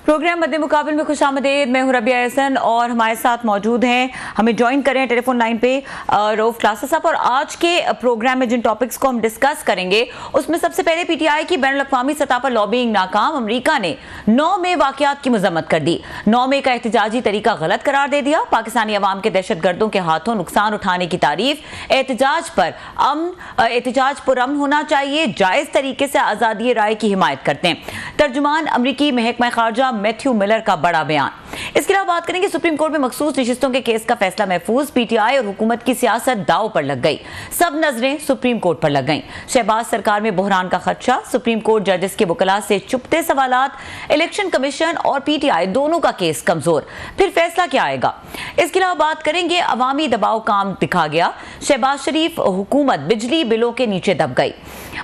Programme मध्य मुकाबले में खुशामदीद। मैं हूं रबिया एहसन और हमारे साथ मौजूद हैं, हमें ज्वाइन करें टेलीफोन लाइन पे रऊफ क्लासा साहब। और आज के प्रोग्राम में जिन टॉपिक्स को हम डिस्कस करेंगे उसमें सबसे पहले पीटीआई की बैनुल अक़वामी सतह पर लॉबिंग नाकाम, अमरीका ने 9 मई वाक़यात की मज़म्मत कर दी। 9 मई का एहतजाजी तरीका गलत करार दे दिया। पाकिस्तानी अवाम के दहशतगर्दों के हाथों नुकसान उठाने की तारीफ। एहतजाज पुरअमन होना चाहिए, जायज़ तरीके से आज़ादी राय की हिमायत करते हैं। तर्जुमान अमरीकी महकमा खारजा मैथ्यू मिलर का बड़ा बयान। इसके अलावा बात करेंगे सुप्रीम कोर्ट में मखसूस नशिस्तों के केस का फैसला महफूज। पीटीआई और हुकूमत की सियासत दाव पर लग गई, सब नजरें सुप्रीम कोर्ट पर लग गईं। शहबाज सरकार में बहरान का खदशा, सुप्रीम कोर्ट जजेस के वकला से चुपते सवालात। इलेक्शन कमीशन और पीटीआई दोनों का केस कमजोर, फिर फैसला क्या आएगा। इसके अलावा बात करेंगे अवामी दबाव काम दिखा गया। शहबाज शरीफ हुकूमत बिजली बिलों के नीचे दब गई।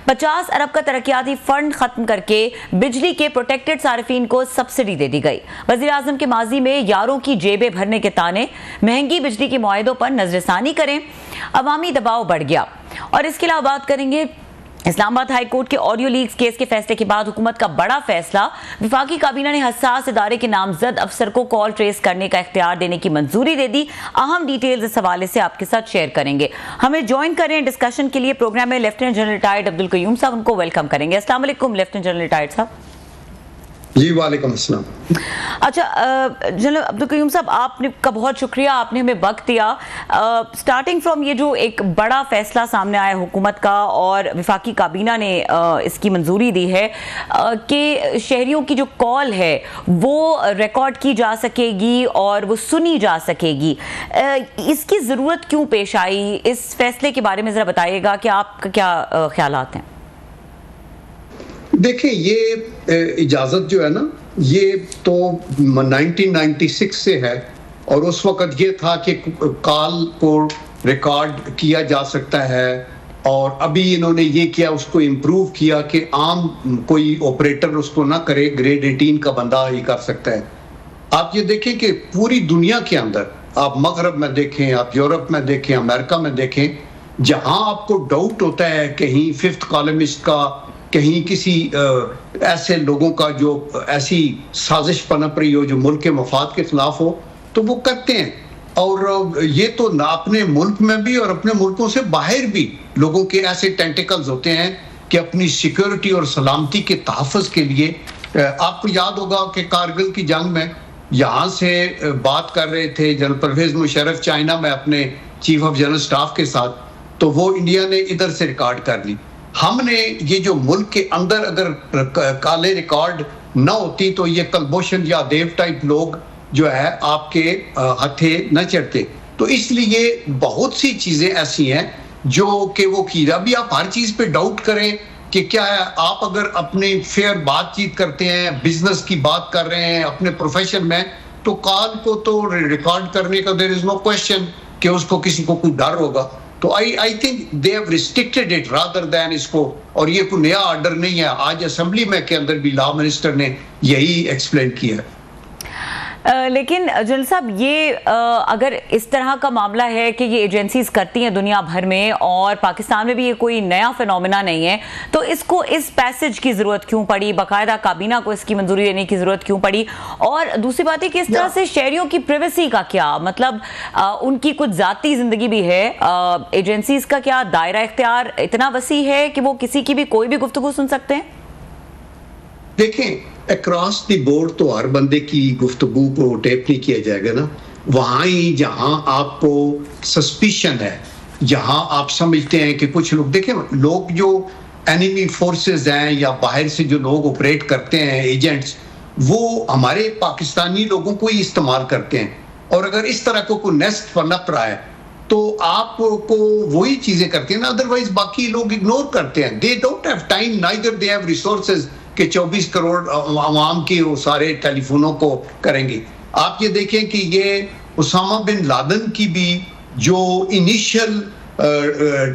50 अरब का तरक्याती फंड खत्म करके बिजली के प्रोटेक्टेड सार्फिन को सब्सिडी दे दी गई। वज़ीर आज़म के माजी में यारों की जेबें भरने के ताने, महंगी बिजली के मुआहदों पर नजरसानी करें, अवामी दबाव बढ़ गया। और इसके अलावा बात करेंगे इस्लामाबाद हाई कोर्ट के ऑडियो लीक्स केस के फैसले के बाद हुकूमत का बड़ा फैसला। विफाकी काबीना ने हसास इदारे के नामजद अफसर को कॉल ट्रेस करने का इख्तियार देने की मंजूरी दे दी। अहम डिटेल्स इस हवाले से आपके साथ शेयर करेंगे। हमें ज्वाइन करें डिस्कशन के लिए प्रोग्राम में lieutenant general retired Abdul Qayyum साहब, उनको वेलकम करेंगे। अस्सलाम वालेकुम लेफ्टिनेंट जनरल रिटायर्ड साहब। जी वालेकुम अस्सलाम। अच्छा जनरल अब्दुल क़य्यूम साहब, आपने का बहुत शुक्रिया, आपने हमें वक्त दिया। स्टार्टिंग फ्रॉम ये जो एक बड़ा फैसला सामने आया हुकूमत का और विफाकी काबीना ने इसकी मंजूरी दी है कि शहरियों की जो कॉल है वो रिकॉर्ड की जा सकेगी और वो सुनी जा सकेगी, इसकी ज़रूरत क्यों पेश आई? इस फैसले के बारे में ज़रा बताइएगा कि आपका क्या ख्यालात हैं। देखिए, ये इजाज़त जो है ना, ये तो 1996 से है और उस वक़्त ये था कि कॉल को रिकॉर्ड किया जा सकता है और अभी इन्होंने ये किया, उसको इम्प्रूव किया कि आम कोई ऑपरेटर उसको ना करे, ग्रेड 18 का बंदा ही कर सकता है। आप ये देखें कि पूरी दुनिया के अंदर, आप मगरब में देखें, आप यूरोप में देखें, अमेरिका में देखें, जहां आपको डाउट होता है कहीं फिफ्थ कॉलमिस्ट का, कहीं किसी ऐसे लोगों का जो ऐसी साजिश पनप रही हो जो मुल्क के मफाद के खिलाफ हो, तो वो करते हैं। और ये तो ना अपने मुल्क में भी और अपने मुल्कों से बाहर भी लोगों के ऐसे टेंटिकल्स होते हैं कि अपनी सिक्योरिटी और सलामती के तहफ़्फ़ुज़ के लिए। आपको याद होगा कि कारगिल की जंग में यहाँ से बात कर रहे थे जनरल परवेज़ मुशर्रफ चाइना में अपने चीफ ऑफ जनरल स्टाफ के साथ, तो वो इंडिया ने इधर से रिकॉर्ड कर ली। हमने ये जो मुल्क के अंदर अगर काले रिकॉर्ड न होती तो ये कलभूषण या देव टाइप लोग जो है आपके हथे न चढ़ते। तो इसलिए बहुत सी चीजें ऐसी हैं जो कि वो की। अभी आप हर चीज पे डाउट करें कि क्या है, आप अगर अपनी फेयर बातचीत करते हैं, बिजनेस की बात कर रहे हैं अपने प्रोफेशन में, तो कॉल को तो रिकॉर्ड करने का देयर इज नो क्वेश्चन कि उसको किसी को कोई डर होगा। तो I think they have restricted it rather than इसको, और ये कोई नया ऑर्डर नहीं है। आज असेंबली में के अंदर भी लॉ मिनिस्टर ने यही एक्सप्लेन किया है। लेकिन जनरल साहब, ये अगर इस तरह का मामला है कि ये एजेंसीज करती हैं दुनिया भर में और पाकिस्तान में भी ये कोई नया फिनोमेना नहीं है, तो इसको इस पैसेज की ज़रूरत क्यों पड़ी? बाकायदा काबीना को इसकी मंजूरी देने की ज़रूरत क्यों पड़ी? और दूसरी बात है कि इस तरह से शहरियों की प्राइवेसी का क्या मतलब, उनकी कुछ ज़ाती ज़िंदगी भी है। एजेंसीज का क्या दायरा इख्तियार इतना वसी है कि वो किसी की भी कोई भी गुफ्तगू सुन सकते हैं? देखें, अक्रॉस द बोर्ड तो हर बंदे की गुफ्तगू को टेप नहीं किया जाएगा ना। वहाँ ही जहाँ आपको सस्पिशन है, जहाँ आप समझते हैं कि कुछ लोग, देखें, लोग जो एनिमी फोर्सेस हैं या बाहर से जो लोग ऑपरेट करते हैं, एजेंट्स, वो हमारे पाकिस्तानी लोगों को ही इस्तेमाल करते हैं। और अगर इस तरह को कोई नेस्ट पनप रहा है तो आपको वही चीजें करते हैं ना, अदरवाइज बाकी लोग इग्नोर करते हैं। They don't have time, neither they have resources कि 24 करोड़ अवाम के वो सारे टेलीफोनों को करेंगे। आप ये देखें कि ये उसामा बिन लादेन की भी जो इनिशियल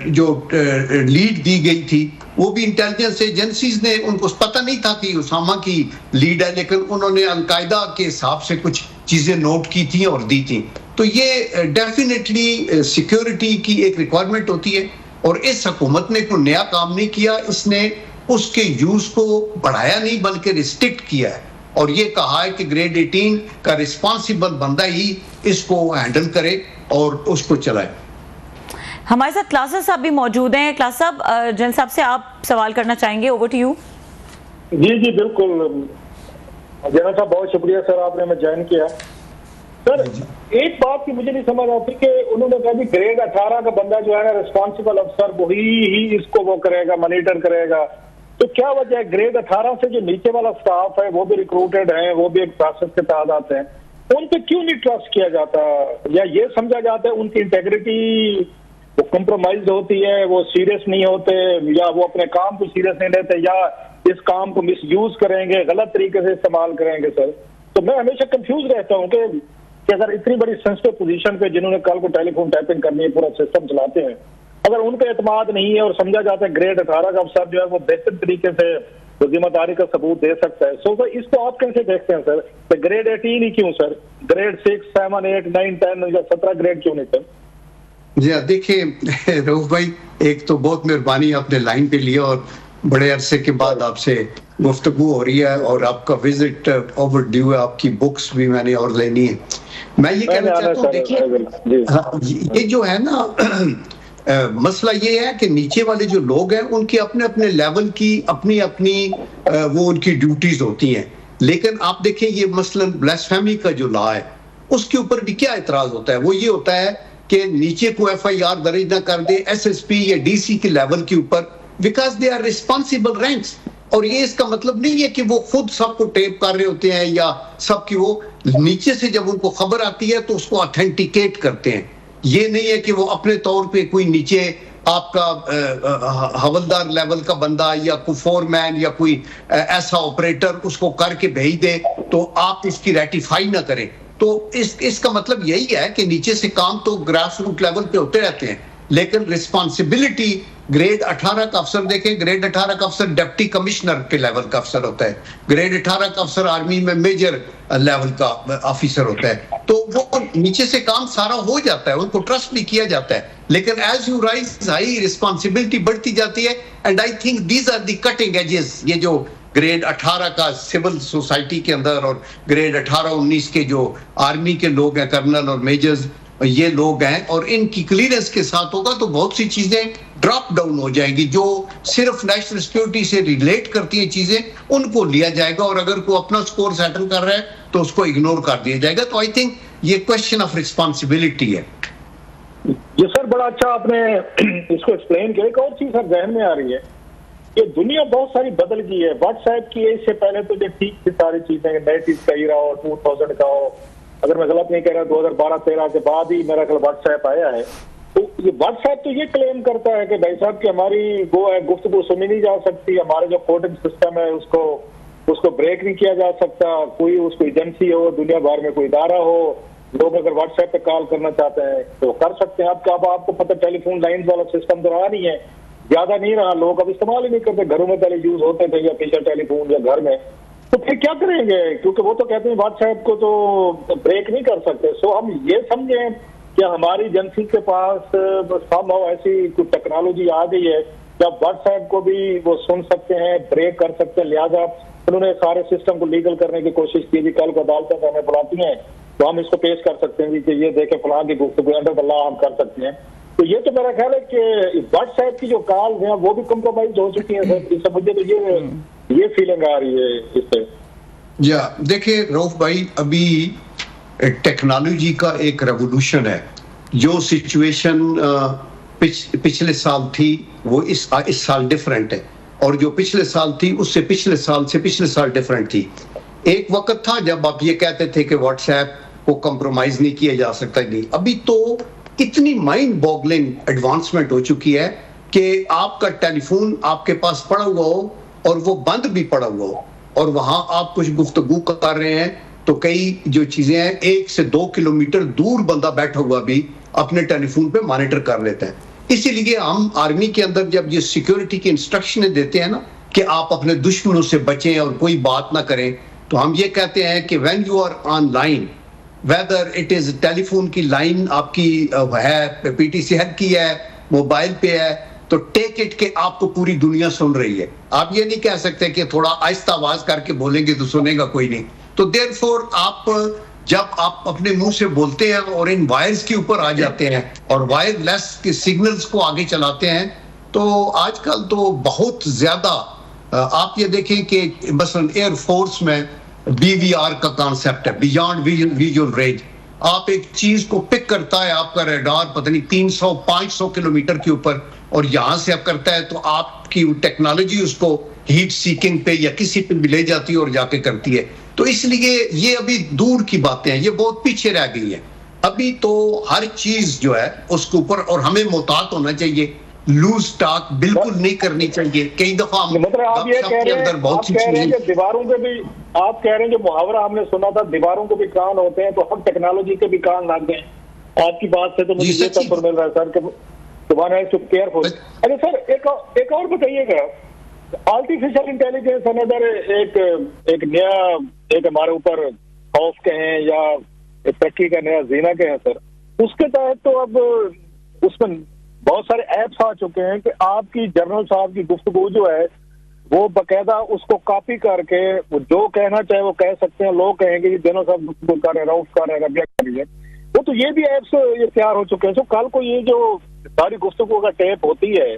जो लीड दी गई थी, वो भी इंटेलिजेंस एजेंसीज ने, उनको पता नहीं था कि उसामा की लीड है, लेकिन उन्होंने अलकायदा के हिसाब से कुछ चीजें नोट की थी और दी थी। तो ये डेफिनेटली सिक्योरिटी की एक रिक्वायरमेंट होती है और इस हुकूमत ने कोई नया काम नहीं किया, इसने उसके यूज को बढ़ाया नहीं बल्कि रिस्ट्रिक्ट किया है। और ये कहा है कि ग्रेड 18 का रिस्पॉन्सिबल बंदा ही इसको हैंडल करे और उसको चलाए। हमारे साथ क्लासेस साहब भी मौजूद हैं। क्लास साहब, जनरल साहब से आप सवाल करना चाहेंगे, ओवर टू यू। जी जी बिल्कुल जनरल साहब, बहुत शुक्रिया सर, आपने हमें ज्वाइन किया। सर एक बात की मुझे नहीं समझ आती कि उन्होंने कहा कि ग्रेड 18 का बंदा जो है ना रिस्पॉन्सिबल अफसर वही ही इसको वो करेगा, मॉनिटर करेगा। तो क्या वजह है ग्रेड 18 से जो नीचे वाला स्टाफ है वो भी रिक्रूटेड है, वो भी एक प्रोसेस के तहत आते हैं, उन पे क्यों नहीं ट्रस्ट किया जाता? या ये समझा जाता है उनकी इंटेग्रिटी वो कॉम्प्रोमाइज होती है, वो सीरियस नहीं होते, या वो अपने काम को सीरियस नहीं लेते, या इस काम को मिसयूज करेंगे, गलत तरीके से इस्तेमाल करेंगे? सर तो मैं हमेशा कंफ्यूज रहता हूँ कि अगर इतनी बड़ी सेंसिटिव पोजीशन पे जिन्होंने कल को टेलीफोन टैपिंग करनी है, पूरा सिस्टम चलाते हैं, अगर उन पे एतमाद नहीं है और समझा जाता है ग्रेड 18 का अफसर जो है वो बेहतर तरीके से वो जिम्मेदारी का सबूत दे सकता है, सो इसको आप कैसे देखते हैं सर? तो ग्रेड 18 ही क्यों सर? ग्रेड 6, 7, 8, 9, 10 या 17 ग्रेड क्यों नहीं सर? जी देखिए रऊफ भाई, एक तो बहुत मेहरबानी आपने लाइन पे लिया और बड़े अरसे के बाद आपसे गुफ्तगू हो रही है और आपका विजिट ओवर ड्यू है, आपकी बुक्स भी मैंने और लेनी है। मैं ये कहना चाहता हूँ, देखिए ये जो है ना मसला ये है कि नीचे वाले जो लोग हैं उनके अपने अपने लेवल की अपनी अपनी वो उनकी ड्यूटीज होती हैं, लेकिन आप देखें ये मसलन ब्लास्फेमी का जो लॉ है उसके ऊपर भी क्या एतराज होता है? वो ये होता है कि नीचे को FIR दर्ज ना कर दे SSP या DC के लेवल के ऊपर, because they are responsible ranks. और ये इसका मतलब नहीं है कि वो खुद सबको टेप कर रहे होते हैं या सबकी, वो नीचे से जब उनको खबर आती है तो उसको ऑथेंटिकेट करते हैं। ये नहीं है कि वो अपने तौर पे कोई नीचे आपका हवलदार लेवल का बंदा या कोई फोरमैन या कोई ऐसा ऑपरेटर उसको करके भेज दे तो आप इसकी रेटिफाई ना करें। तो इसका मतलब यही है कि नीचे से काम तो ग्रास रूट लेवल पे होते रहते हैं, लेकिन रिस्पॉन्सिबिलिटी ग्रेड 18 का अफसर देखें, ग्रेड 18 का अफसर डिप्टी कमिश्नर के लेवल का अफसर होता है, ग्रेड 18 का अफसर आर्मी में मेजर लेवल का ऑफिसर होता है। तो वो नीचे से काम सारा हो जाता है, उनको ट्रस्ट भी किया जाता है, लेकिन as you rise high responsibility बढ़ती जाती है। And I think these are the cutting edges, ये जो ग्रेड 18 का सिविल सोसाइटी के अंदर और ग्रेड 18-19 के जो आर्मी के लोग हैं, कर्नल और मेजर्स, ये लोग हैं, और इनकी क्लियरेंस के साथ होगा तो बहुत सी चीजें ड्रॉप डाउन हो जाएगी। जो सिर्फ नेशनल सिक्योरिटी से रिलेट करती हैं चीजें उनको लिया जाएगा, और अगर कोई अपना स्कोर सेटल कर रहा है तो उसको इग्नोर कर दिया जाएगा। तो आई थिंक ये क्वेश्चन ऑफ रिस्पॉन्सिबिलिटी है। ये सर बड़ा अच्छा आपने इसको एक्सप्लेन किया। एक और चीज सर जहन में आ रही है, ये दुनिया बहुत सारी बदल गई है। व्हाट्सएप की इससे पहले तो जो ठीक थी सारी चीजें, 90s का ईरा हो, 2000 का हो, अगर मैं गलत नहीं कह रहा 2012-13 के बाद ही मेरा ख्याल व्हाट्सएप आया है। तो ये व्हाट्सएप तो ये क्लेम करता है कि भाई साहब की हमारी वो है गुफ्तगू सुनी नहीं जा सकती, हमारे जो कोडिंग सिस्टम है उसको ब्रेक नहीं किया जा सकता, कोई उसको एजेंसी हो, दुनिया भर में कोई इदारा हो, लोग अगर व्हाट्सएप पे कॉल करना चाहते हैं तो कर सकते हैं। आपको पता टेलीफोन लाइन वाला सिस्टम तो रहा नहीं है, ज्यादा नहीं रहा, लोग अब इस्तेमाल ही नहीं करते। घरों में पहले यूज होते थे या फीचर टेलीफोन या घर में, तो फिर क्या करेंगे? क्योंकि वो तो कहते हैं व्हाट्सएप को तो ब्रेक नहीं कर सकते। सो हम ये समझें कि हमारी एजेंसी के पास संभव ऐसी कुछ टेक्नोलॉजी आ गई है कि आप व्हाट्सएप को भी वो सुन सकते हैं, ब्रेक कर सकते हैं। लिहाजा उन्होंने सारे सिस्टम को लीगल करने की कोशिश की थी। कल को अदालतें हमें बुलाती हैं तो हम इसको पेश कर सकते हैं कि ये देखे फलां की गुफ्तगू अंडर द लॉ हम कर सकते हैं। तो ये तो मेरा ख्याल है कि व्हाट्सएप की जो कॉल हैं वो भी कम्प्रोमाइज हो चुकी है सर। इससे मुझे तो ये फीलिंग आ रही है इससे। या देखिए रऊफ भाई, अभी टेक्नोलॉजी का एक रेवोल्यूशन है। जो सिचुएशन पिछले साल थी वो इस साल डिफरेंट है, और जो पिछले साल थी उससे पिछले साल डिफरेंट थी। एक वक्त था जब आप ये कहते थे कि व्हाट्सएप को कंप्रोमाइज नहीं किया जा सकता। नहीं, अभी तो इतनी माइंड बॉगलिंग एडवांसमेंट हो चुकी है कि आपका टेलीफोन आपके पास पड़ा हुआ हो और वो बंद भी पड़ा हुआ हो, और वहां आप कुछ गुफ्तगू कर रहे हैं तो कई जो चीजें हैं 1 से 2 किलोमीटर दूर बंदा बैठा हुआ भी अपने टेलीफोन पे मॉनिटर कर लेता है। इसीलिए हम आर्मी के अंदर जब ये सिक्योरिटी की इंस्ट्रक्शंस देते हैं ना कि आप अपने दुश्मनों से बचें और कोई बात ना करें, तो हम ये कहते हैं कि when you are online, whether it is telephone की लाइन आपकी है, PTCL की है, मोबाइल पे है, तो टेक इट के आपको पूरी दुनिया सुन रही है। आप ये नहीं कह सकते कि थोड़ा आहिस्ता आवाज करके बोलेंगे तो सुनेगा कोई नहीं। तो देयरफॉर आप जब आप अपने मुंह से बोलते हैं और इन वायर्स के ऊपर आ जाते हैं और वायरलेस के सिग्नल्स को आगे चलाते हैं, तो आजकल तो बहुत ज्यादा आप ये देखें कि मसलन एयरफोर्स में BVR का कॉन्सेप्ट है, बियॉन्ड विजुअल रेंज। आप एक चीज को पिक करता है आपका रेडार पता नहीं 300-500 किलोमीटर के ऊपर, और यहां से आप करता है तो आपकी टेक्नोलॉजी उसको हीट सीकिंग पे या किसी पे भी ले जाती है और जाके करती है। तो इसलिए ये अभी दूर की बातें हैं, ये बहुत पीछे रह गई है। अभी तो हर चीज जो है उसके ऊपर, और हमें मोहतात होना चाहिए, लूज टॉक बिल्कुल नहीं करनी चाहिए। कई दफा मतलब आप ये कह रहे हैं, आप कह रहे हैं कि दीवारों के भी, आप कह रहे हैं जो मुहावरा हमने सुना था, दीवारों को भी कान होते हैं, तो हम टेक्नोलॉजी के भी कान लग गए। आपकी बात से तो मुझे ये तत्पर मिल रहा है सर कि वन हैज टू केयरफुल। अरे सर एक और बताइएगा, आर्टिफिशियल इंटेलिजेंस अनदर एक नया, एक हमारे ऊपर खौफ कहें या तरक्की का नया जीना कहें सर, उसके तहत तो अब उसमें बहुत सारे ऐप्स आ चुके हैं कि आपकी जनरल साहब की गुफ्तगू जो है वो बकायदा उसको कॉपी करके वो जो कहना चाहे वो कह सकते हैं। लोग कहेंगे कि जनरल साहब गुफ्तगू कर रहे हैं, रऊफ कर रहे हैं, रबिया कर रही है, वो तो ये भी ऐप्स ये तैयार हो चुके हैं। तो कल को ये जो सारी गुफ्तगू का टेप होती है,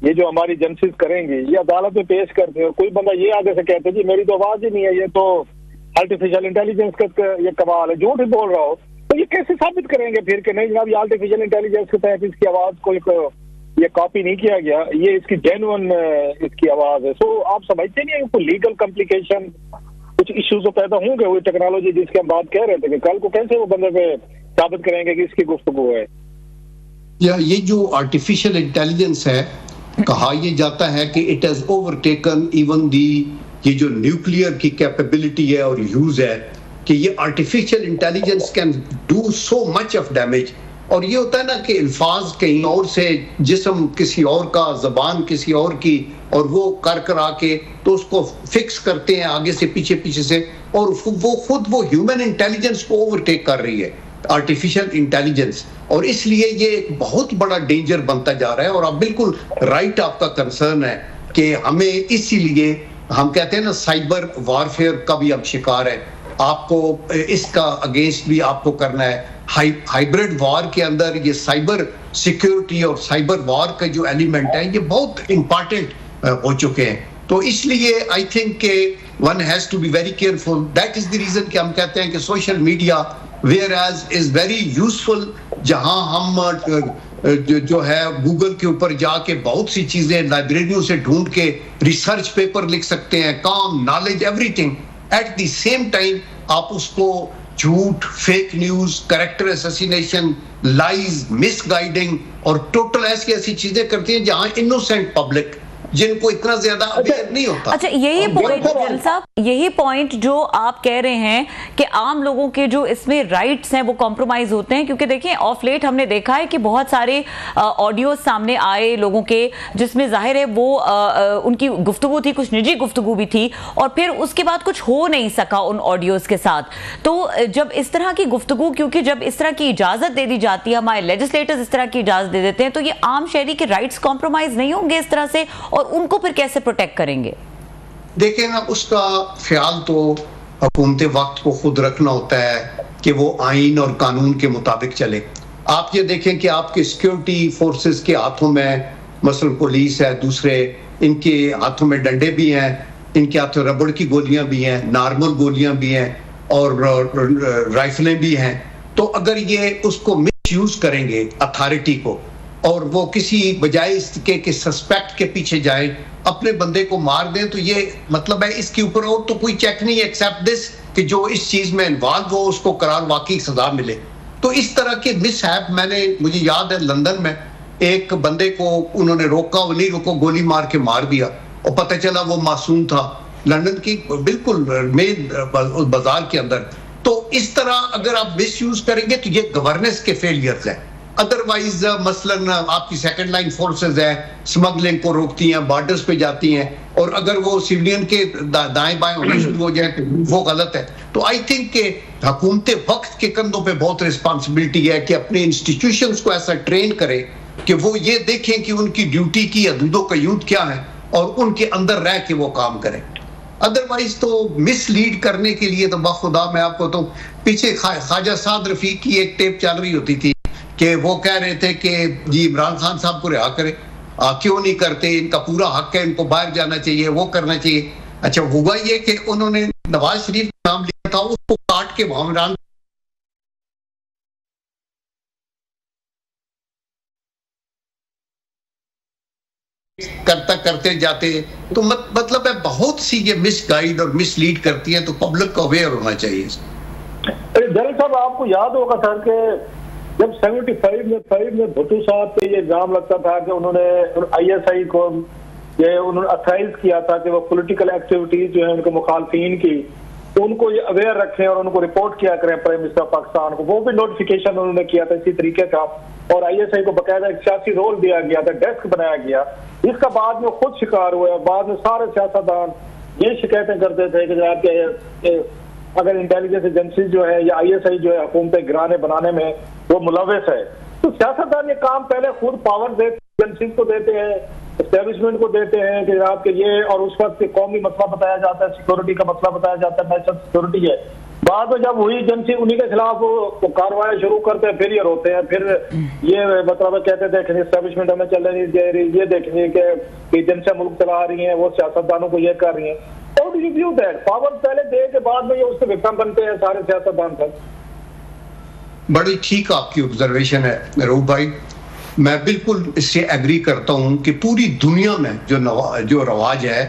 ये जो हमारी एजेंसीज करेंगे, ये अदालत में पेश करते हैं, कोई बंदा ये आगे से कहते जी मेरी तो आवाज ही नहीं है, ये तो आर्टिफिशियल इंटेलिजेंस का ये कमाल है, झूठ ही बोल रहा हो, तो ये कैसे साबित करेंगे फिर कि नहीं जनाब ये आर्टिफिशियल इंटेलिजेंस के तहत इसकी आवाज को ये कॉपी नहीं किया गया, ये इसकी जेन्युइन इसकी आवाज है। सो आप समझते नहीं है कोई लीगल कॉम्प्लिकेशन, कुछ इश्यूज तो पैदा होंगे हुई टेक्नोलॉजी जिसकी हम बात कह रहे थे कि कल को कैसे वो बंदे पे साबित करेंगे कि इसकी गुफ्तगू है। ये जो आर्टिफिशियल इंटेलिजेंस है, कहा यह जाता है कि it has overtaken even the, ये जो न्यूक्लियर की कैपेबिलिटी है और यूज है, कि ये artificial intelligence can do so much of damage. और ये होता है ना कि अल्फाज कहीं और से, जिस्म किसी और का, जबान किसी और की, और वो कर आके तो उसको फिक्स करते हैं आगे से पीछे से, और वो खुद वो ह्यूमन इंटेलिजेंस को ओवरटेक कर रही है आर्टिफिशियल इंटेलिजेंस। और इसलिए ये एक बहुत बड़ा डेंजर बनता जा रहा है। और आप बिल्कुल राइट, आपका कंसर्न है कि हमें, इसीलिए हम कहते हैं ना साइबर वारफेयर का भी अब शिकार है, आपको इसका अगेंस्ट भी आपको करना है। हाइब्रिड वार के अंदर ये साइबर सिक्योरिटी और साइबर वार का जो एलिमेंट है ये बहुत इंपॉर्टेंट हो चुके हैं। तो इसलिए आई थिंक के one has to be very careful. That is the reason कि हम कहते हैं कि social media whereas is very useful, जहां हम जो है गूगल के ऊपर जाके बहुत सी चीजें लाइब्रेरियों से ढूंढ के रिसर्च पेपर लिख सकते हैं, काम, knowledge, everything. At the same time आप उसको झूठ, fake news, character assassination, lies, misguiding और टोटल ऐसी चीजें करती हैं जहां इनोसेंट पब्लिक, जिनको इतना ज्यादा अवेयर नहीं होता। अच्छा, यही पॉइंट जनरल साहब, यही पॉइंट जो आप कह रहे हैं कि आम लोगों के जो इसमें राइट्स हैं वो कॉम्प्रोमाइज होते हैं, क्योंकि देखिए ऑफ लेट हमने देखा है कि बहुत सारे ऑडियो सामने आए लोगों के, जिसमें जाहिर है वो उनकी गुफ्तगू थी, कुछ निजी गुफ्तगू भी थी, और फिर उसके बाद कुछ हो नहीं सका उन ऑडियोज के साथ। तो जब इस तरह की गुफ्तगू, क्योंकि जब इस तरह की इजाजत दे दी जाती है, हमारे लेजिस्लेटर्स इस तरह की इजाजत दे देते हैं, तो ये आम शहरी के राइट्स कॉम्प्रोमाइज नहीं होंगे इस तरह से, और उनको फिर कैसे प्रोटेक्ट करेंगे? देखें ना, उसका ख्याल तो हुकूमत वक्त को खुद रखना होता है कि वो आइन और कानून के मुताबिक चले। आप ये देखें कि आपके सिक्योरिटी फोर्सेस के हाथों में मसलन पुलिस है, दूसरे इनके हाथों में डंडे भी हैं, इनके हाथों रबड़ की गोलियां भी हैं, नॉर्मल गोलियां भी हैं और राइफलें भी हैं। तो अगर ये उसको मिसयूज करेंगे अथॉरिटी को, और वो किसी बजाय इसके कि सस्पेक्ट के पीछे जाए, अपने बंदे को मार दें, तो ये मतलब है इसके ऊपर और तो कोई चेक नहीं है एक्सेप्ट दिस कि जो इस चीज में इन्वॉल्व हो उसको करार वाकई सजा मिले। तो इस तरह के मिसहैप, मुझे याद है लंदन में एक बंदे को उन्होंने रोका, वो नहीं रुको, गोली मार के मार दिया, और पता चला वो मासूम था, लंदन की बिल्कुल मेन बाजार के अंदर। तो इस तरह अगर आप मिस यूज करेंगे तो ये गवर्नेंस के फेलियर्स हैं। अदरवाइज मसलन आपकी सेकंड लाइन फोर्सेस है, स्मगलिंग को रोकती हैं, बॉर्डर्स पे जाती हैं, और अगर वो सिविलियन के दाएं बाएं होने शुरू हो जाए तो वो गलत है। तो आई थिंक के हुकूमत वक्त के कंधों पे बहुत रिस्पांसिबिलिटी है कि अपने इंस्टीट्यूशंस को ऐसा ट्रेन करे कि वो ये देखें कि उनकी ड्यूटी की हदूदों कयूद क्या है और उनके अंदर रह के वो काम करें। अदरवाइज तो मिसलीड करने के लिए तो बाखुदा मैं आपको तो पीछे ख्वाजा साद रफीक की एक टेप चल रही होती थी कि वो कह रहे थे कि जी इमरान खान साहब को रिहा करें, क्यों नहीं करते, इनका पूरा हक है, इनको बाहर जाना चाहिए, वो करना चाहिए। अच्छा, हुआ ये कि उन्होंने नवाज शरीफ का नाम लिया था, उसको काट के वहां इमरान करते जाते, तो मतलब है बहुत सी ये मिसगाइड और मिसलीड करती है, तो पब्लिक को अवेयर होना चाहिए। जनरल साहब, आपको याद होगा सर कि जब 75 में भुट्टो साहब पे ये इल्जाम लगता था कि उन्होंने ISI को ये उन्होंने अथराइज किया था कि वो पॉलिटिकल एक्टिविटीज जो है उनके मुखालफिन की, तो उनको ये अवेयर रखें और उनको रिपोर्ट किया करें प्राइम मिनिस्टर पाकिस्तान को। वो भी नोटिफिकेशन उन्होंने किया था इसी तरीके का, और ISI को बकायदा एक सियासी रोल दिया गया था, डेस्क बनाया गया। इसका बाद में खुद शिकार हुआ, बाद में सारे सियासतदान ये शिकायतें करते थे कि जनाब अगर इंटेलिजेंस एजेंसी जो है या ISI जो है हुकूमतें गिराने बनाने में वो मुलविस है। तो सियासतदान ये काम पहले खुद पावर देते, एजेंसी को देते हैं, एस्टेब्लिशमेंट को देते हैं कि जनाब के ये, और उस वक्त कौमी मसला बताया जाता है, सिक्योरिटी का मसला बताया जाता है, नेशनल सिक्योरिटी है। बाद में जब हुई एजेंसी उन्हीं के खिलाफ वो कार्रवाई शुरू करते हैं, फिर ये रोते हैं, फिर ये मतलब कहते थे एस्टेब्लिशमेंट हमें चलने नहीं दे रही, ये देखिए कि एजेंसियां मुल्क चला रही हैं, वो सियासतदानों को ये कर रही हैं। How do you view that? Power पहले दे के बाद में ये उससे विक्टिम बनते हैं सारे सियासतदान सर। बड़ी ठीक आपकी ऑब्जर्वेशन है रूप भाई, मैं बिल्कुल इससे एग्री करता हूं कि पूरी दुनिया में जो रवाज है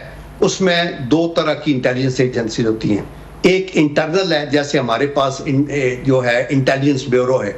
उसमें दो तरह की इंटेलिजेंस एजेंसी होती हैं। एक इंटरनल है, जैसे हमारे पास जो है इंटेलिजेंस ब्यूरो है,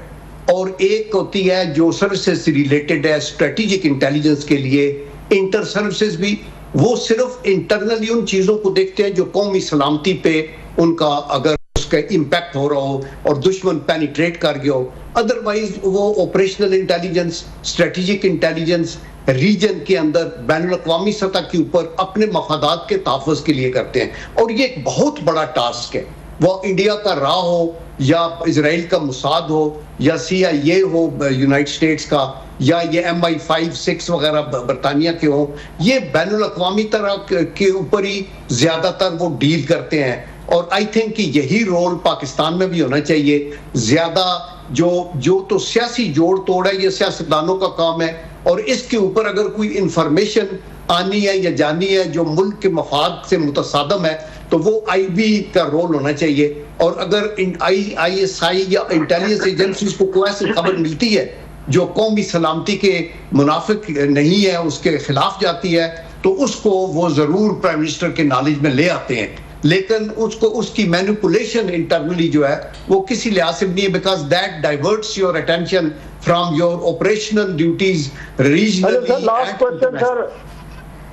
और एक होती है जो सर्विसेज से रिलेटेड है, स्ट्रेटेजिक इंटेलिजेंस के लिए इंटर सर्विसेज भी। वो सिर्फ इंटरनली उन चीजों को देखते हैं जो कौमी सलामती पे उनका अगर उसका इम्पैक्ट हो रहा हो और दुश्मन पेनिट्रेट कर गया हो। अदरवाइज वो operational intelligence, strategic intelligence region के अंदर बैनुल अक़वामी सतह के ऊपर अपने मफादात के तहफ़्फ़ुज़ के लिए करते हैं, और ये एक बहुत बड़ा टास्क है। वो इंडिया का रा हो या इजराइल का मुसाद हो या CIA हो यूनाइटेड स्टेट्स का, या ये MI5, 6 वगैरह बरतानिया के हो, ये बैनुल अक़वामी तरह के ऊपर ही ज्यादातर वो डील करते हैं। और आई थिंक कि यही रोल पाकिस्तान में भी होना चाहिए। ज्यादा जो तो सियासी जोड़ तोड़ है, ये सियासतदानों का काम है, और इसके ऊपर अगर कोई इंफॉर्मेशन आनी है या जानी है जो मुल्क के मफाद से मुतसादम है, तो वो IB का रोल होना चाहिए। और अगर ISI या इंटेलिजेंस एजेंसीज को कोई ऐसी खबर मिलती है जो कौमी सलामती के मुनाफिक नहीं है, उसके खिलाफ जाती है, तो उसको वो जरूर प्राइम मिनिस्टर के नॉलेज में ले आते हैं। लेकिन उसकी मैनिपुलेशन इंटरनली जो है वो किसी लिहाज से नहीं है, because that diverts your attention from your operational duties regionally. Last question sir,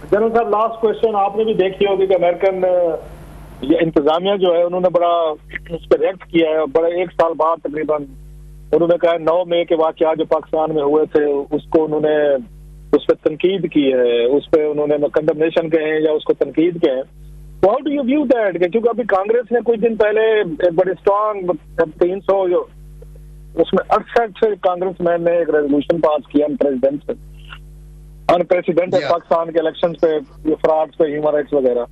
general साहब लास्ट क्वेश्चन, आपने भी देखी होगी कि अमेरिकन ये इंतजामिया जो है उन्होंने बड़ा उस पर रिएक्ट किया है। बड़े 1 साल बाद तकरीबन उन्होंने कहा 9 मई के वाकया जो पाकिस्तान में हुए थे उसको उन्होंने उस पर तनकीद की है, उस पर उन्होंने कंडमनेशन कहे या उसको तनकीद कहे। How do you view that? क्योंकि अभी कांग्रेस ने कुछ दिन पहले एक बड़े स्ट्रॉन्ग 300 उसमें 68 कांग्रेसमैन ने एक रेजोल्यूशन पास किया अनप्रेसिडेंटेड पाकिस्तान के इलेक्शन पे, ये फ्रॉड्स पे, ह्यूमन राइट्स वगैरह।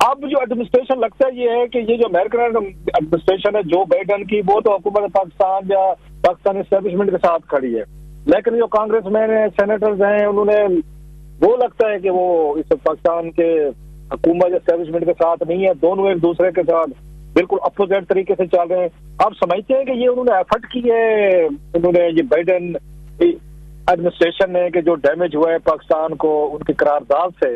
अब जो एडमिनिस्ट्रेशन लगता है ये है कि ये जो अमेरिकन एडमिनिस्ट्रेशन है जो बाइडेन की, वो तो हुकूमत पाकिस्तान या पाकिस्तान एस्टेब्लिशमेंट के साथ खड़ी है, लेकिन जो कांग्रेसमैन है, सेनेटर्स हैं, उन्होंने वो लगता है कि वो इस पाकिस्तान के हुकूमत एस्टेब्लिशमेंट के साथ नहीं है, दोनों एक दूसरे के साथ बिल्कुल अपोजिट तरीके से चल रहे हैं। आप समझते हैं कि ये उन्होंने एफर्ट की है, उन्होंने ये बाइडेन एडमिनिस्ट्रेशन ने कि जो डैमेज हुआ है पाकिस्तान को उनकी करारदाद से,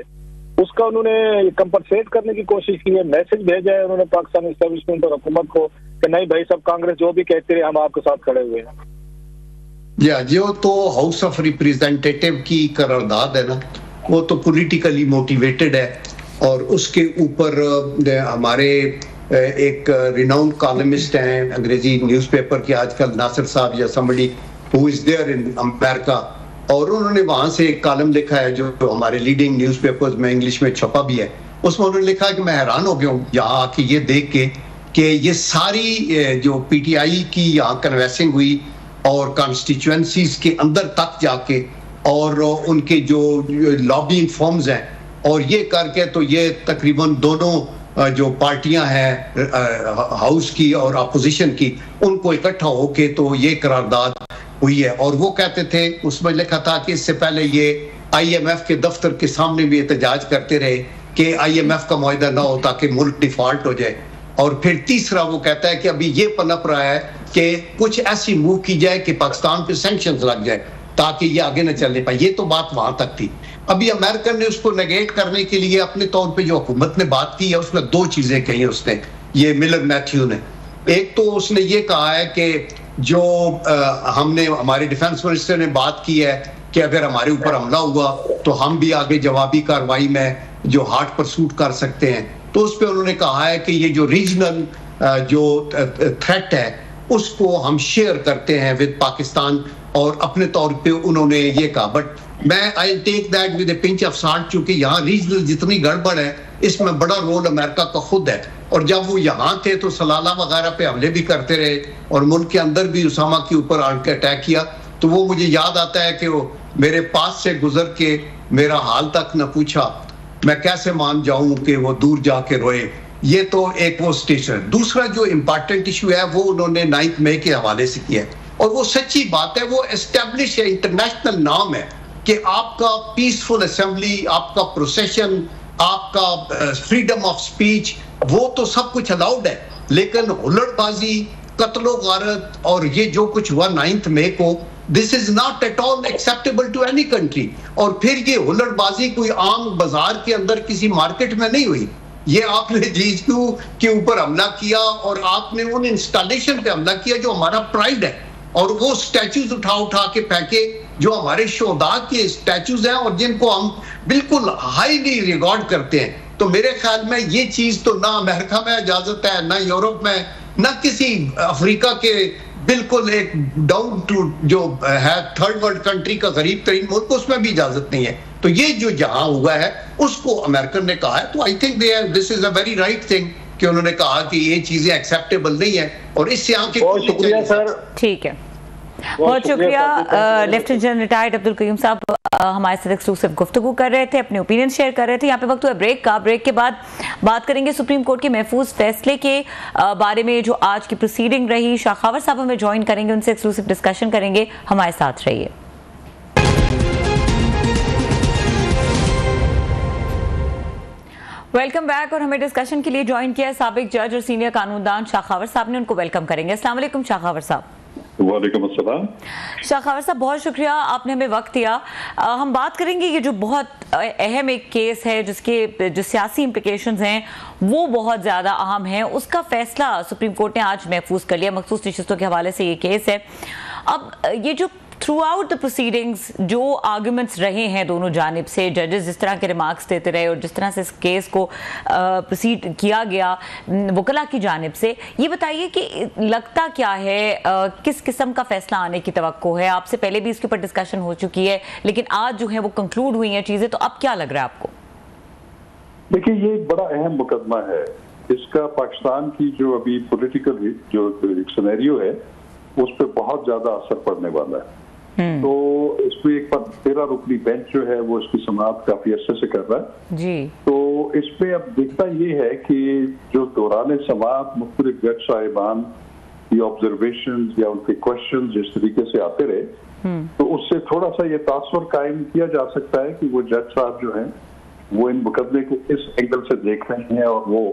उसका उन्होंने कंपनसेट करने की कोशिश की है, मैसेज भेजा है उन्होंने पाकिस्तान एस्टेब्लिशमेंट और हुकूमत को कि नहीं भाई सब कांग्रेस जो भी कहते रहे हम आपके साथ खड़े हुए हैं। जो तो हाउस ऑफ रिप्रेजेंटेटिव की करारदाद है ना, वो तो पॉलिटिकली मोटिवेटेड है, और उसके ऊपर हमारे एक रिनाउंड कॉलमिस्ट हैं अंग्रेजी न्यूज़पेपर के आजकल, नासिर साहब या somebody who is there in America, और उन्होंने वहां से एक कॉलम लिखा है जो हमारे लीडिंग न्यूज़पेपर्स में इंग्लिश में छपा भी है। उसमें उन्होंने लिखा है कि मैं हैरान हो गया हूँ यहाँ आके ये देख के कि ये सारी जो PTI की यहाँ कन्वेंसिंग हुई और कॉन्स्टिट्यूएंसीज के अंदर तक जाके और उनके जो लॉबिंग फर्म्स हैं, और ये करके तो ये तकरीबन दोनों जो पार्टियां हैं हाउस की और अपोजिशन की, उनको इकट्ठा होके तो ये करारदाद हुई है। और वो कहते थे, उसमें लिखा था कि इससे पहले ये IMF के दफ्तर के सामने भी एहतजाज करते रहे कि IMF का मुआहदा ना हो ताकि मुल्क डिफॉल्ट हो जाए। और फिर तीसरा वो कहता है कि अभी ये पनप रहा है कि कुछ ऐसी मूव की जाए कि पाकिस्तान पे सैंक्शंस लग जाए ताकि ये आगे न चलने पाए। ये तो बात वहां तक थी। अभी अमेरिका ने उसको नेगेट करने के लिए अपने तौर पे जो हुकूमत ने बात की है, उसमें दो चीजें कही उसने, ये मिलर मैथ्यू ने। एक तो उसने ये कहा है कि जो हमने हमारे डिफेंस मिनिस्टर ने बात की है कि अगर हमारे ऊपर हमला हुआ तो हम भी आगे जवाबी कार्रवाई में जो हार्ट परसूट कर सकते हैं। तो उस पर उन्होंने कहा है कि ये जो रीजनल जो थ्रेट है उसको हम शेयर करते हैं विद पाकिस्तान, और अपने तौर पे उन्होंने ये कहा। बट मैं I take that with a pinch of salt, क्योंकि यहाँ रीजनल जितनी गड़बड़ है इसमें बड़ा रोल अमेरिका का खुद है। और जब वो यहाँ थे तो सलाला वगैरह पे हमले भी करते रहे और मुल्क के अंदर भी उसामा के ऊपर आके अटैक किया। तो वो मुझे याद आता है कि वो मेरे पास से गुजर के मेरा हाल तक न पूछा, मैं कैसे मान जाऊं कि वो दूर जाके रोए। ये तो एक वो स्टेशन। दूसरा जो इम्पोर्टेंट इशू है वो उन्होंने 9 मई के हवाले से किया है, और वो सच्ची बात है, वो एस्टेब्लिश है, इंटरनेशनल नाम है कि आपका पीसफुल असेंबली, आपका प्रोसेशन, आपका फ्रीडम ऑफ स्पीच, वो तो सब कुछ अलाउड है। लेकिन हुल्लड़बाजी, कत्लो गारत और ये जो कुछ हुआ 9 मई को, this is not at all acceptable to any country. और फिर ये हुल्लड़बाजी कोई आम बाजार के अंदर किसी मार्केट में नहीं हुई, ये आपने GHQ के ऊपर हमला किया और आपने उन इंस्टॉलेशन पे हमला किया जो हमारा प्राइड है, और वो स्टैचूज उठा उठा के फेंके जो हमारे शोहदा के स्टैचूज हैं और जिनको हम बिल्कुल हाईली रिगार्ड करते हैं। तो मेरे ख्याल में ये चीज तो ना अमेरिका में इजाजत है, ना यूरोप में, ना किसी अफ्रीका के बिल्कुल एक डाउन टू जो है थर्ड वर्ल्ड कंट्री का गरीब तरीन मुल्क, उसमें भी इजाजत नहीं है। तो ये जो जहां हुआ है उसको अमेरिकन ने कहा है, तो I think this is a very right thing कि उन्होंने कहा कि ये चीजें एक्सेप्टेबल नहीं है और इससे आगे। बहुत शुक्रिया सर। ठीक है, बहुत शुक्रिया। Lieutenant general retired Abdul Qayyum sahab हमारे साथ एक्सक्लूसिव गुफ्तगू कर रहे थे, अपने ओपिनियन शेयर कर रहे थे। यहाँ पे वक्त हुआ ब्रेक का। ब्रेक के बाद बात करेंगे सुप्रीम कोर्ट के महफूज फैसले के बारे में, जो आज की प्रोसीडिंग रही। शाखावर साहब हमें ज्वाइन करेंगे, उनसे एक्सक्लूसिव डिस्कशन करेंगे। हमारे साथ रहिए। Welcome back. और हमें डिस्कशन के लिए ज्वाइन किया है साबिक जज और सीनियर कानूनदान शाखावर साहब ने, उनको वेलकम करेंगे। अस्सलाम वालेकुम शाखावर साहब। वालेकुम अस्सलाम। शाखावर साहब बहुत शुक्रिया, आपने हमें वक्त दिया। हम बात करेंगे ये जो बहुत अहम एक केस है जिसके जो सियासी इम्प्लिकेशंस हैं वो बहुत ज़्यादा अहम हैं, उसका फैसला सुप्रीम कोर्ट ने आज महफूज कर लिया। मखसूस नशिस्तों के हवाले से ये केस है। अब ये जो थ्रू आउट द प्रोसीडिंग्स जो आर्गुमेंट्स रहे हैं दोनों जानिब से, जजेस जिस तरह के रिमार्क्स देते रहे और जिस तरह से इस केस को प्रोसीड किया गया वकला की जानिब से, ये बताइए कि लगता क्या है, किस किस्म का फैसला आने की तवक्को है? आपसे पहले भी इसके ऊपर डिस्कशन हो चुकी है, लेकिन आज जो है वो कंक्लूड हुई हैं चीज़ें, तो अब क्या लग रहा है आपको? देखिए, ये एक बड़ा अहम मुकदमा है। इसका पाकिस्तान की जो अभी पॉलिटिकल जो सिनेरियो है उस पर बहुत ज्यादा असर पड़ने वाला है। तो इसमें एक 13 रुकनी बेंच जो है वो इसकी समाअत काफी अच्छे से कर रहा है जी। तो इसमें अब दिखता ये है कि जो दौरान समाअत मुख्तलिफ जज साहिबान की ऑब्जर्वेशन या उनके क्वेश्चन जिस तरीके से आते रहे, तो उससे थोड़ा सा ये तासुर कायम किया जा सकता है कि वो जज साहब जो हैं वो इन मुकदमे को इस एंगल से देख रहे हैं और वो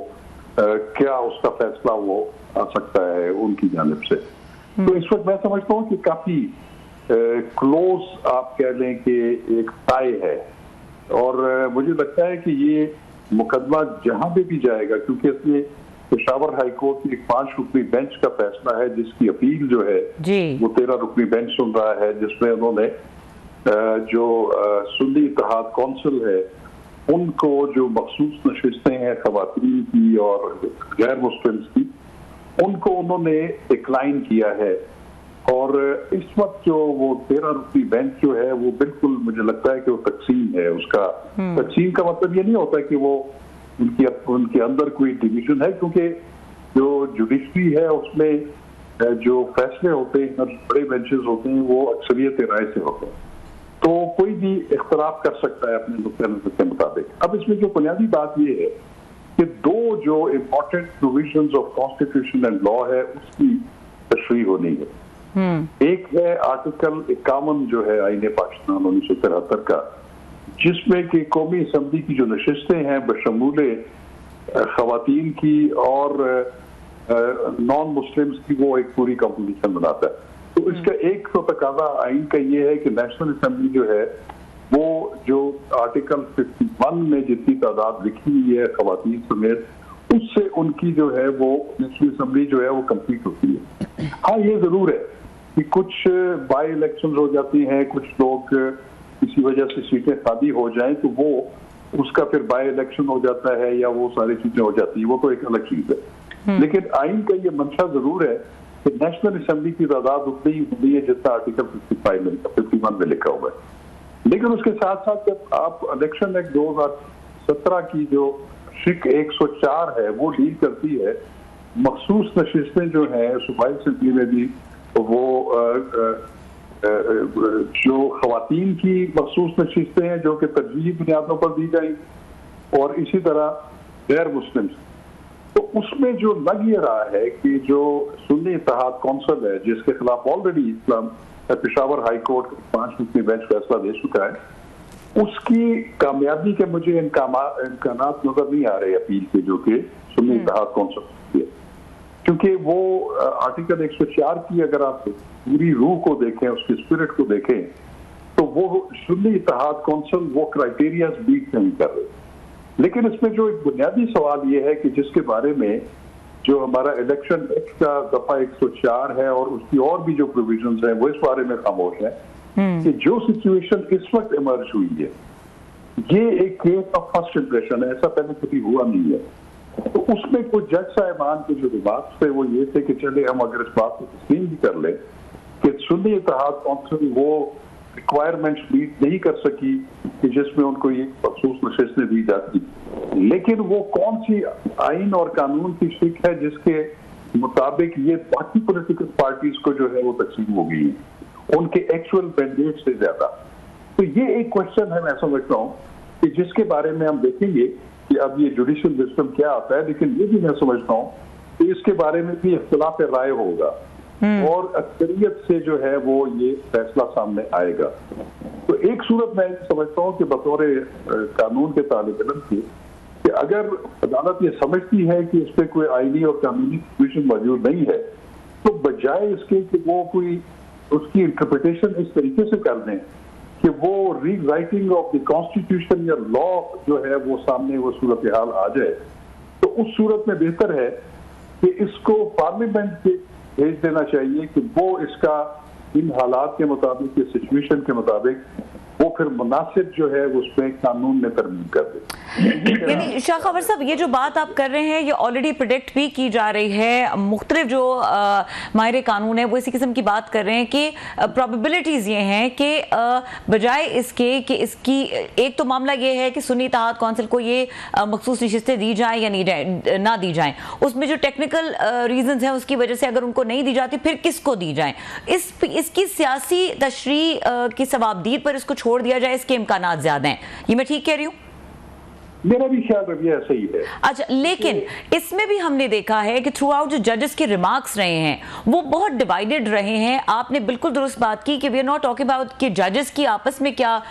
क्या उसका फैसला वो आ सकता है उनकी जानिब से। तो इस वक्त मैं समझता हूँ कि काफी क्लोज आप कह लें कि एक टाई है, और मुझे लगता है कि ये मुकदमा जहां पे भी जाएगा, क्योंकि इसमें पेशावर हाई कोर्ट की एक 5 रुकनी बेंच का फैसला है जिसकी अपील जो है वो 13 रुकनी बेंच सुन रहा है, जिसमें उन्होंने जो सुन्नी इत्तेहाद कौंसिल है उनको जो मखसूस नशिस्तें हैं खवातीन की और गैर मुस्लिम्स की, उनको उन्होंने डिक्लाइन किया है। और इस वक्त जो वो 13 रुकनी बेंच जो है वो बिल्कुल मुझे लगता है कि वो तकसीम है। उसका तकसीम का मतलब ये नहीं होता कि वो उनके अंदर कोई डिवीजन है, क्योंकि जो जुडिशरी है उसमें जो फैसले होते हैं बड़े बेंचेस होते हैं वो अक्सरियत राय से होते हैं। तो कोई भी इख्तलाफ कर सकता है अपने नुक्ते नज़र के मुताबिक। अब इसमें जो बुनियादी बात ये है कि दो जो important provisions of constitution and law है उसकी तशरीह होनी है। एक है आर्टिकल 51 जो है आईन पाकिस्तान 1973 का, जिसमें कि कौमी असम्बली की जो नशिस्तें हैं बशमूले खवातीन की और नॉन मुस्लिम्स की वो एक पूरी कॉम्पोजिशन बनाता है। तो इसका एक तो तकाजा आइन का ये है कि नेशनल असम्बली जो है वो जो आर्टिकल 51 में जितनी तादाद लिखी हुई है खवातीन समेत, उससे उनकी जो है वो नेशनल असम्बली जो है वो कंप्लीट होती है। हाँ, ये जरूर है कि कुछ बाई इलेक्शन हो जाती हैं, कुछ लोग किसी वजह से सीटें खाली हो जाएं तो वो उसका फिर बाई इलेक्शन हो जाता है या वो सारी चीजें हो जाती है, वो तो एक अलग चीज है। लेकिन आइन का ये मंशा जरूर है कि नेशनल असम्बली की तादाद उतनी ही होती है जितना आर्टिकल 51 में लिखा हुआ है। लेकिन उसके साथ साथ जब आप इलेक्शन एक्ट 2017 की जो शिक 104 है वो डील करती है मखसूस नशिस्तें जो हैं सूबाई असम्बली में भी, वो जो खवातीन की मखसूस नशिस्तें हैं जो कि तरजीही बुनियादों पर दी गई, और इसी तरह गैर मुस्लिम। तो उसमें जो लग ये रहा है कि जो सुन्नी इत्तेहाद कौंसिल है जिसके खिलाफ ऑलरेडी पेशावर हाई कोर्ट 5 रुकनी बेंच फैसला दे चुका है, उसकी कामयाबी के मुझे इम्कानात नजर नहीं आ रहे अपील के जो कि सुन्नी इत्तेहाद कौंसिल है, क्योंकि वो आर्टिकल 104 की अगर आप पूरी रूह को देखें, उसके स्पिरिट को देखें, तो वो सुन्नी इत्तेहाद कौंसिल वो क्राइटेरिया बीट नहीं कर रहे। लेकिन इसमें जो एक बुनियादी सवाल ये है कि जिसके बारे में जो हमारा इलेक्शन एक्ट का दफा 104 है और उसकी और भी जो प्रोविजंस हैं वो इस बारे में खामोश है कि जो सिचुएशन इस वक्त इमर्ज हुई है ये एक केस ऑफ फर्स्ट इंप्रेशन है, ऐसा पहले कभी हुआ नहीं है। तो उसमें कुछ जज साहिबान के जो रिमार्क्स थे वो ये थे कि चले हम अगर इस बात को तस्लीम भी कर ले कि सुन्नी इत्तेहाद कौंसिल वो रिक्वायरमेंट्स मीट नहीं कर सकी कि जिसमें उनको ये मखसूस नशिस्तें दी जाती, लेकिन वो कौन सी आइन और कानून की शिक है जिसके मुताबिक ये बाकी पॉलिटिकल पार्टीज को जो है वो तकसीम हो गई है उनके एक्चुअल मैंडेट से ज्यादा। तो ये एक क्वेश्चन है, मैं समझता हूँ कि जिसके बारे में हम देखेंगे कि अब ये जुडिशियल सिस्टम क्या आता है, लेकिन ये भी मैं समझता हूँ कि इसके बारे में भी इख्तिलाफ राय होगा और अक्सरियत से जो है वो ये फैसला सामने आएगा। तो एक सूरत मैं समझता हूँ कि बतौर कानून के तालिब इल्म की कि अगर अदालत ये समझती है कि इस पर कोई आईनी और कानूनी प्रोविजन मौजूद नहीं है, तो बजाय इसके कि वो कोई उसकी इंटरप्रिटेशन इस तरीके से कर दें कि वो री राइटिंग ऑफ द कॉन्स्टिट्यूशन या लॉ जो है वो सामने वो सूरत हाल आ जाए, तो उस सूरत में बेहतर है कि इसको पार्लियामेंट के भेज देना चाहिए कि वो इसका इन हालात के मुताबिक, इस सिचुएशन के मुताबिक वो फिर मुनासिब जो है उसमें कानून में तरमीम कर दे। यानी शाह खबर साहब, ये जो बात आप कर रहे हैं ये ऑलरेडी प्रेडिक्ट भी की जा रही है, मुख्तलिफ जो माहिर कानून है वो इसी किस्म की बात कर रहे हैं कि प्रोबेबिलिटीज़ ये हैं कि बजाय इसके कि इसकी एक तो मामला ये है कि सुन्नी इत्तेहाद कौंसिल को ये मखसूस नशिस्तें दी जाएं या ना दी जाएं, उसमें जो टेक्निकल रीजंस हैं उसकी वजह से अगर उनको नहीं दी जाती फिर किसको दी जाएं, इसकी सियासी तशरीह की सवाबदीद पर इसको छोड़ दिया जाए, इसके इम्कानात ज्यादा हैं। ये मैं ठीक कह रही हूँ? मेरा भी ख्याल रवैया सही है। अच्छा, लेकिन इसमें भी हमने देखा है कि थ्रू आउट जो जजेस के रिमार्क्स रहे हैं वो बहुत डिवाइडेड रहे हैं। आपने बिल्कुल दुरुस्त बात की कि we are not talking about कि जजेस की आपस में क्या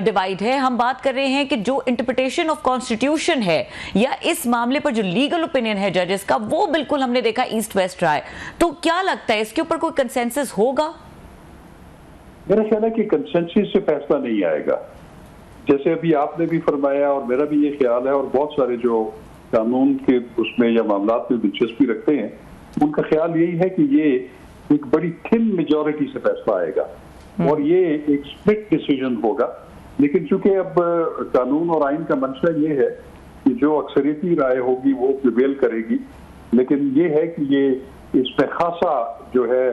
डिवाइड है, हम बात कर रहे हैं कि जो इंटरप्रिटेशन ऑफ कॉन्स्टिट्यूशन है या इस मामले पर जो लीगल ओपिनियन है जजेस का, वो बिल्कुल हमने देखा ईस्ट वेस्ट रहा है। तो क्या लगता है इसके ऊपर कोई कंसेंसस होगा? मेरा ख्याल है कि कंसेंसस से फैसला नहीं आएगा, जैसे अभी आपने भी फरमाया और मेरा भी ये ख्याल है और बहुत सारे जो कानून के उसमें या मामलात में दिलचस्पी रखते हैं उनका ख्याल यही है कि ये एक बड़ी थिन मेजॉरिटी से फैसला आएगा और ये एक स्प्लिट डिसीजन होगा। लेकिन चूंकि अब कानून और आइन का मंशा ये है कि जो अक्सरियती राय होगी वो प्रिवेल करेगी, लेकिन ये है कि ये इसमें खासा जो है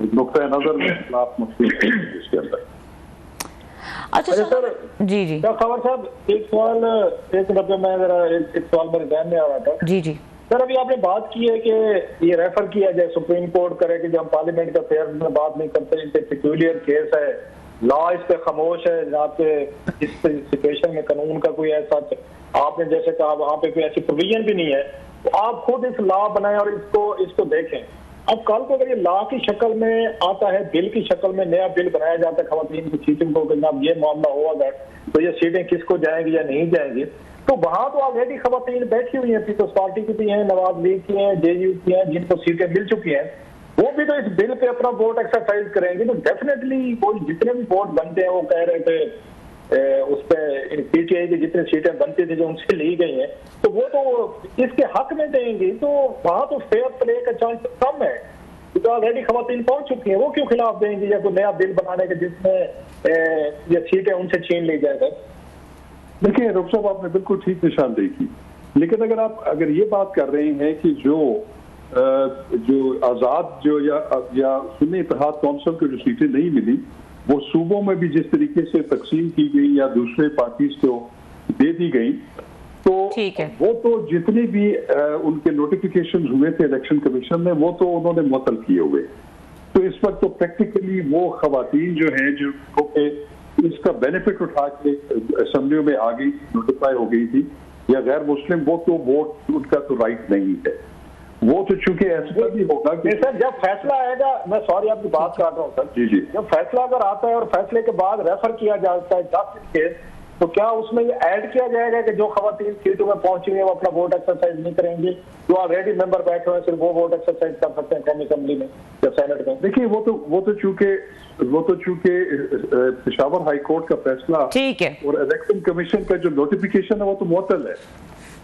नुक्ता नजर में खिलाफ मुश्किल है इसके अंदर। अच्छा सर, जी जी खबर साहब, एक सवाल एक सवाल मेरे ध्यान में आ रहा था। जी जी सर, अभी आपने बात की है कि ये रेफर किया जाए, सुप्रीम कोर्ट करे कि जब हम पार्लियामेंट का फेयर में बात नहीं करते, इनसे पेक्यूलियर केस है लॉ इस पे खामोश है। जनाब के इस सिचुएशन में कानून का कोई ऐसा, आपने जैसे कहा वहां पे कोई ऐसी प्रोविजन भी नहीं है, तो आप खुद इस लॉ बनाएं और इसको देखें। अब कल को अगर ये लॉ की शक्ल में आता है, बिल की शक्ल में नया बिल बनाया जाता है खवातीन की सीटिंग को, जनाब ये मामला हो अगर तो ये सीटें किसको जाएंगी या नहीं जाएंगी, तो वहां तो ऑलरेडी खवातीन बैठी हुई हैं, पीपल्स पार्टी की भी हैं, नवाज लीग की हैं, जेयू की हैं, जिनको सीटें मिल चुकी हैं, वो भी तो इस बिल पे अपना वोट एक्सरसाइज करेंगे। तो डेफिनेटली वो जितने भी वोट बनते हैं, वो कह रहे थे उस पर पीटीआई की जितनी सीटें बनती थी जो उनसे ली गई हैं, तो वो तो इसके हक में देंगी, तो वहां तो फेयर प्ले का चांस कम है, तो ऑलरेडी खवातीन पहुंच चुकी हैं, वो क्यों खिलाफ देंगी या कोई नया बिल बनाने के जिसमें ये सीटें उनसे छीन ली जाएगा। देखिए डॉक्टर साहब, आपने बिल्कुल ठीक निशानदेही की, लेकिन अगर ये बात कर रहे हैं कि जो आजाद जो या सुन्नी इत्तेहाद कौंसिल को जो सीटें नहीं मिली वो सूबों में भी जिस तरीके से तकसीम की गई या दूसरे पार्टीज को दे दी गई, तो वो तो जितने भी उनके नोटिफिकेशन हुए थे इलेक्शन कमीशन में, वो तो उन्होंने मुअत्तल किए हुए। तो इस वक्त तो प्रैक्टिकली वो खवातीन जो हैं जो इसका बेनिफिट उठा के असेंबलियों में आ गई, नोटिफाई हो गई थी, या गैर मुस्लिम, वो तो वोट उनका तो राइट नहीं है। वो तो चूंकि ऐसा भी होगा कि सर जब फैसला आएगा, मैं सॉरी आपकी बात काट रहा हूँ सर, जी, जब फैसला अगर आता है और फैसले के बाद रेफर किया जाता है जस्टिस के, तो क्या उसमें ये ऐड किया जाएगा कि जो खवातीन सीटों में पहुंची है वो अपना वोट एक्सरसाइज नहीं करेंगे, जो ऑलरेडी मेंबर बैठे हुए हैं सिर्फ वो वोट एक्सरसाइज कर सकते हैं कौमी असेंबली में या सेनेट में। देखिए वो तो चूंकि पेशावर हाई कोर्ट का फैसला ठीक है और इलेक्शन कमीशन का जो नोटिफिकेशन है वो तो मुअत्तल है,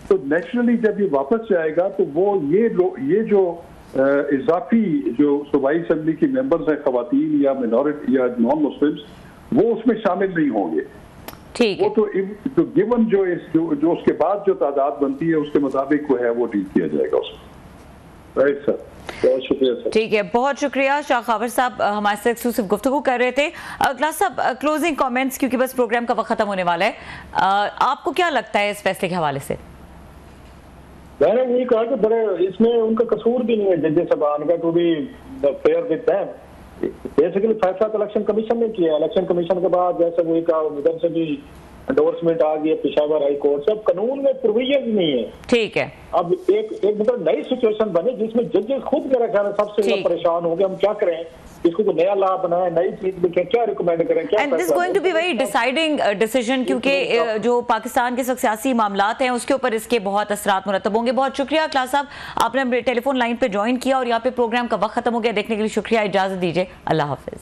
तो नेचुरली जब ये वापस जाएगा तो वो ये जो इजाफी जो सूबाई असेंबली की मेंबर्स हैं खवातीन या मिनॉरिटी या नॉन मुस्लिम्स, वो उसमें शामिल नहीं होंगे। ठीक वो तो गिवन जो उसके बाद जो तादाद बनती है उसके मुताबिक वो है वो डील किया जाएगा उसको। राइट सर, बहुत शुक्रिया सर। ठीक है, बहुत शुक्रिया। शाह खावर साहब हमारे से एक्सक्लूसिव गुफ्तगू कर रहे थे। क्लास साहब, क्लोजिंग कमेंट्स, क्योंकि बस प्रोग्राम का वक्त खत्म होने वाला है, आपको क्या लगता है इस फैसले के हवाले से? मैंने यही कहा कि बड़े इसमें उनका कसूर भी नहीं है जजेस साहबान का, to be fair with them. Basically फैसला तो इलेक्शन कमीशन ने किया, इलेक्शन कमीशन के बाद जैसे वही कहा उधर से भी एंडोर्समेंट आ गई पेशावर हाई कोर्ट से, अब कानून में प्रोविजन नहीं है। ठीक है, अब एक मतलब नई सिचुएशन बनी जिसमें जजेस खुद मेरा ख्याल है सबसे ज्यादा परेशान हो गए, हम क्या करें, इसको कोई नया लॉ बनाए, नई चीज लिखे, क्या रिकमेंड करें, क्या and this going to be very deciding decision, क्योंकि जो पाकिस्तान के सियासी मामलात हैं उसके ऊपर इसके बहुत असरात मुरतब होंगे। बहुत शुक्रिया क्लास साहब, आपने टेलीफोन लाइन पे ज्वाइन किया और यहाँ पे प्रोग्राम का वक्त खत्म हो गया। देखने के लिए शुक्रिया, इजाजत दीजिए, अल्लाह हाफिज।